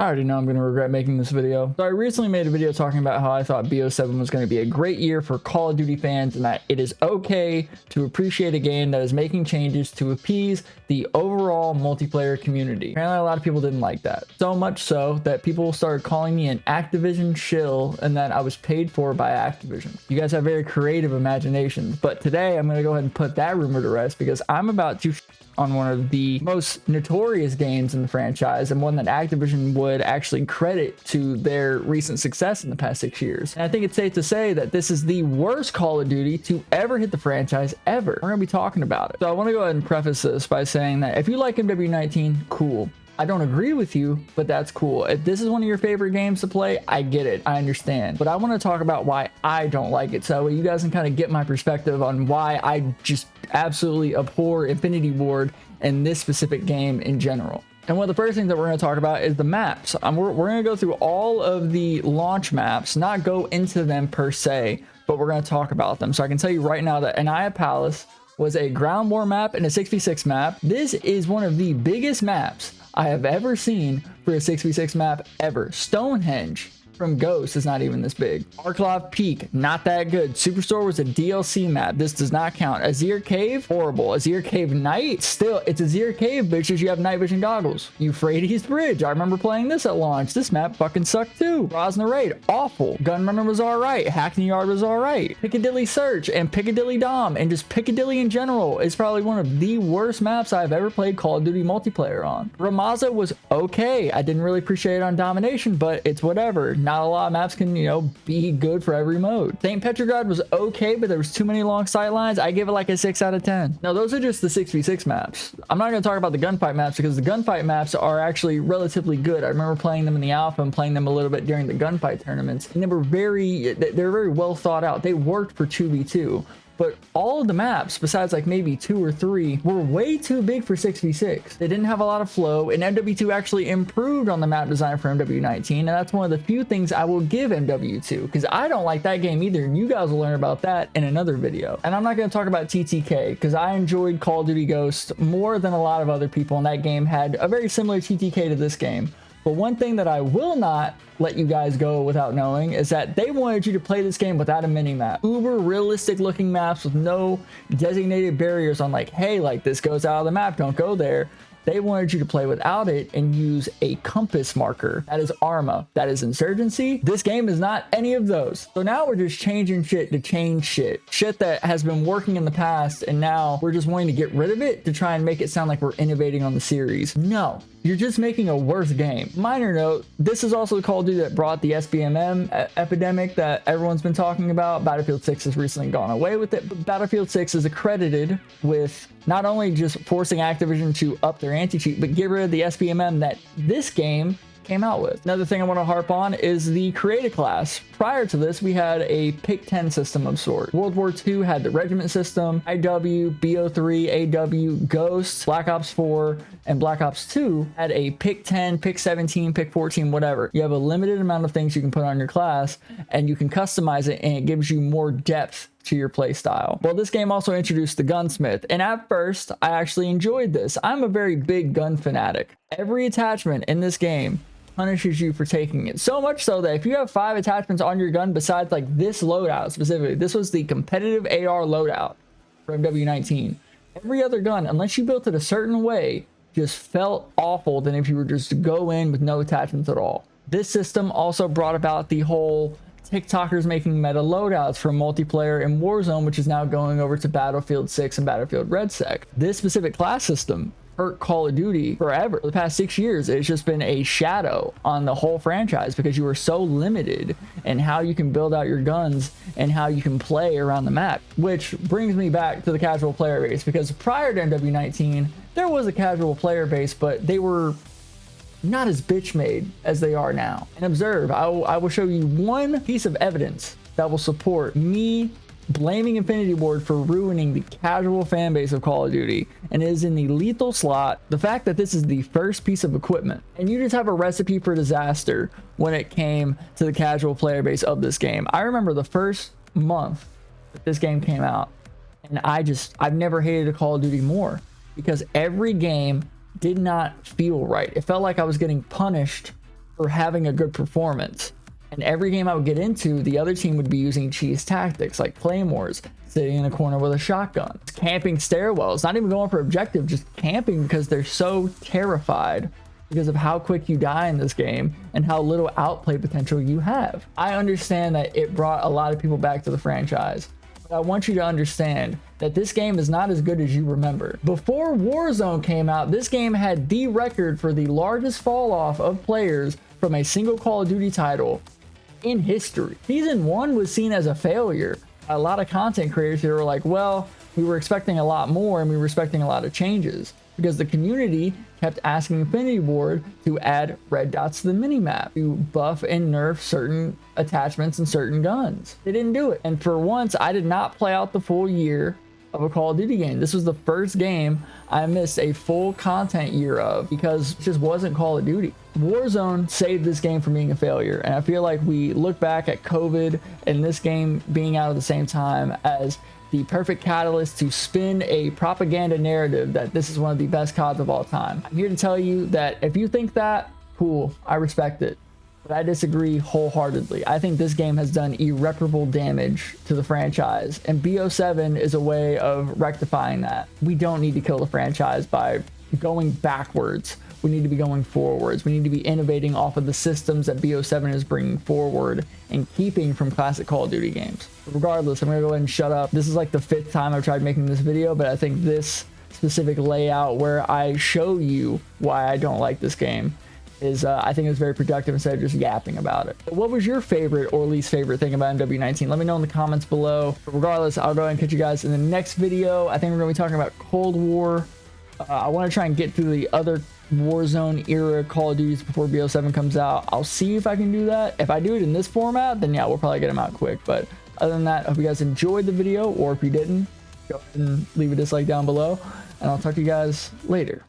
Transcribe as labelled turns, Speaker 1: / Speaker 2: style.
Speaker 1: I already know I'm going to regret making this video. So I recently made a video talking about how I thought BO7 was going to be a great year for Call of Duty fans and that it is okay to appreciate a game that is making changes to appease the overall multiplayer community. Apparently a lot of people didn't like that. So much so that people started calling me an Activision shill and that I was paid for by Activision. You guys have very creative imaginations, but today I'm going to go ahead and put that rumor to rest because I'm about to on one of the most notorious games in the franchise and one that Activision would actually credit to their recent success in the past 6 years. And I think it's safe to say that this is the worst Call of Duty to ever hit the franchise ever. We're gonna be talking about it. So I want to go ahead and preface this by saying that if you like MW19, cool. I don't agree with you, but that's cool. If this is one of your favorite games to play, I get it. I understand. But I want to talk about why I don't like it. So you guys can kind of get my perspective on why I just absolutely abhor Infinity Ward and this specific game in general. And one of the first things that we're going to talk about is the maps. We're going to go through all of the launch maps, not go into them per se, but we're going to talk about them. So I can tell you right now that Anaya Palace was a ground war map and a 6v6 map. This is one of the biggest maps I have ever seen for a 6v6 map ever. Stonehenge from Ghost is not even this big. Arklov Peak, not that good. Superstore was a DLC map. This does not count. Azir Cave, horrible. Azir Cave Night, still, it's Azir Cave, bitches. You have night vision goggles. Euphrates Bridge, I remember playing this at launch. This map fucking sucked too. Rosna Raid, awful. Gunrunner was alright. Hackney Yard was alright. Piccadilly Search and Piccadilly Dom and just Piccadilly in general is probably one of the worst maps I've ever played Call of Duty multiplayer on. Ramaza was okay. I didn't really appreciate it on domination, but it's whatever. Not a lot of maps can, be good for every mode. St. Petrograd was okay, but there was too many long sight lines. I give it like a 6 out of 10. Now, those are just the 6v6 maps. I'm not going to talk about the gunfight maps because the gunfight maps are actually relatively good. I remember playing them in the alpha and playing them a little bit during the gunfight tournaments, and they were very well thought out. They worked for 2v2. But all of the maps, besides like maybe 2 or 3, were way too big for 6v6. They didn't have a lot of flow, and MW2 actually improved on the map design for MW19, and that's one of the few things I will give MW2, because I don't like that game either, and you guys will learn about that in another video. And I'm not going to talk about TTK, because I enjoyed Call of Duty Ghost more than a lot of other people, and that game had a very similar TTK to this game. But one thing that I will not let you guys go without knowing is that they wanted you to play this game without a mini-map. Uber realistic looking maps with no designated barriers on like, hey, like this goes out of the map, don't go there. They wanted you to play without it and use a compass marker. That is Arma. That is Insurgency. This game is not any of those. So now we're just changing shit to change shit. Shit that has been working in the past, and now we're just wanting to get rid of it to try and make it sound like we're innovating on the series. No. You're just making a worse game. Minor note, this is also the Call of Duty that brought the SBMM epidemic that everyone's been talking about. Battlefield 6 has recently gone away with it, but Battlefield 6 is accredited with not only just forcing Activision to up their anti-cheat, but get rid of the SBMM that this game came out with. Another thing I want to harp on is the creative class. Prior to this, we had a pick 10 system of sorts. World War II had the regiment system. IW, BO3, AW, Ghost, Black Ops 4, and Black Ops 2 had a pick 10, pick 17, pick 14, whatever. You have a limited amount of things you can put on your class, and you can customize it, and it gives you more depth to your play style. Well, this game also introduced the gunsmith, and at first I actually enjoyed this. I'm a very big gun fanatic. Every attachment in this game punishes you for taking it, so much so that if you have 5 attachments on your gun besides like this loadout specifically, this was the competitive AR loadout for MW19, every other gun, unless you built it a certain way, just felt awful than if you were just to go in with no attachments at all. This system also brought about the whole TikTokers making meta loadouts for multiplayer in Warzone, which is now going over to Battlefield 6 and Battlefield RedSec. This specific class system hurt Call of Duty forever. For the past 6 years, it's just been a shadow on the whole franchise because you are so limited in how you can build out your guns and how you can play around the map. Which brings me back to the casual player base, because prior to MW19, there was a casual player base, but they were not as bitch made as they are now. And observe, I will show you one piece of evidence that will support me blaming Infinity Ward for ruining the casual fan base of Call of Duty, and it is in the lethal slot. The fact that this is the first piece of equipment, and you just have a recipe for disaster when it came to the casual player base of this game. I remember the first month that this game came out, and I've never hated a Call of Duty more, because every game did not feel right. It felt like I was getting punished for having a good performance. And every game I would get into, the other team would be using cheese tactics like claymores, sitting in a corner with a shotgun, camping stairwells, not even going for objective, just camping because they're so terrified because of how quick you die in this game and how little outplay potential you have. I understand that it brought a lot of people back to the franchise. But I want you to understand that this game is not as good as you remember. Before Warzone came out, this game had the record for the largest fall off of players from a single Call of Duty title in history. Season 1 was seen as a failure. A lot of content creators here were like, well, we were expecting a lot more and we were expecting a lot of changes, because the community kept asking Infinity Ward to add red dots to the minimap, to buff and nerf certain attachments and certain guns. They didn't do it. And for once, I did not play out the full year of a Call of Duty game. This was the first game I missed a full content year of because it just wasn't Call of Duty. Warzone saved this game from being a failure, and I feel like we look back at COVID and this game being out at the same time as the perfect catalyst to spin a propaganda narrative that this is one of the best CODs of all time. I'm here to tell you that if you think that, cool, I respect it. But I disagree wholeheartedly. I think this game has done irreparable damage to the franchise, and BO7 is a way of rectifying that. We don't need to kill the franchise by going backwards. We need to be going forwards. We need to be innovating off of the systems that BO7 is bringing forward and keeping from classic Call of Duty games. Regardless, I'm gonna go ahead and shut up. This is like the 5th time I've tried making this video, but I think this specific layout where I show you why I don't like this game is I think it's very productive instead of just yapping about it. But what was your favorite or least favorite thing about MW19? Let me know in the comments below. But regardless, I'll go ahead and catch you guys in the next video. I think we're gonna be talking about Cold War. I want to try and get through the other Warzone era Call of Duties before BO7 comes out. I'll see if I can do that. If I do it in this format, then yeah, we'll probably get them out quick. But other than that, I hope you guys enjoyed the video, or if you didn't, go ahead and leave a dislike down below, and I'll talk to you guys later.